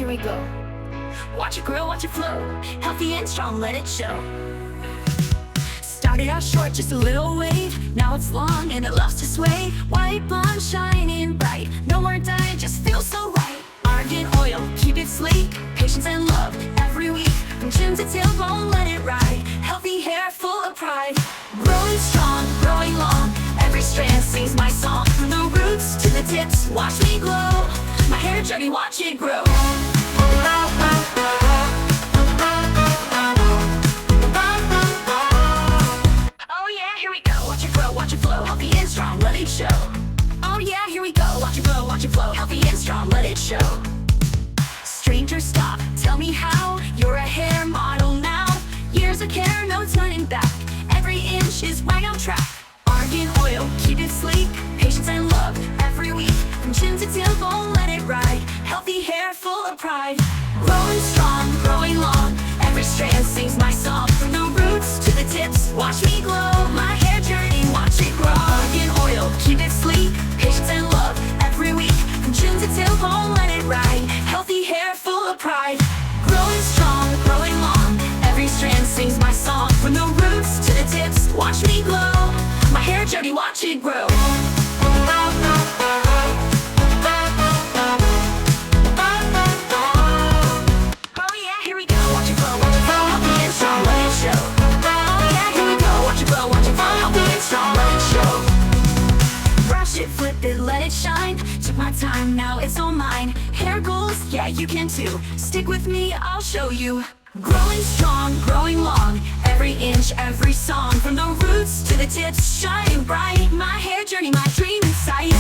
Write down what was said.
here we go. Watch it grow, watch it flow. Healthy and strong, let it show. Started out short, just a little wave. Now it's long and it loves to sway. White, blonde, shining bright. No more dye, just feels so right. Argan oil, keep it sleek. Patience and love, every week. From chin to tailbone, let it ride. Healthy hair, full of pride. Growing strong, growing long. Every strand sings my song. From the roots to the tips, watch me glow. My hair journey, watch it grow. Oh yeah, here we go. Watch it grow, watch it flow. Healthy and strong, let it show. Oh yeah, here we go. Watch it grow, watch it flow. Healthy and strong, let it show. Stranger, stop, tell me how. You're a hair model now. Years of care, no turning back. Every inch is right on track. Argan oil, keep it sleek. Patience and love, every week. From chin to tailbone, let it ride. Healthy hair, full of pride. Growing strong, growing long. Every strand sings my song. From the roots to the tips, watch me glow. My hair journey, watch it grow. Argan oil, keep it sleek. Patience and love, every week. From chin to tailbone, let it ride. Healthy hair, full of pride. Growing strong, growing long. Every strand sings my song. From the roots to the tips, watch me glow. My hair journey, watch it grow. Oh yeah, here we go. Watch it grow, watch it flow. Healthy and strong, let it show. Oh yeah, here we go. Watch it grow, watch it flow. Healthy and strong, let it show. Brush it, flip it, let it shine. Took my time, now it's all mine. Hair goals, yeah, you can too. Stick with me, I'll show you. Growing strong, growing long. Every inch, every song. From the roots to the tips, shining bright. My hair journey, my dream in sight.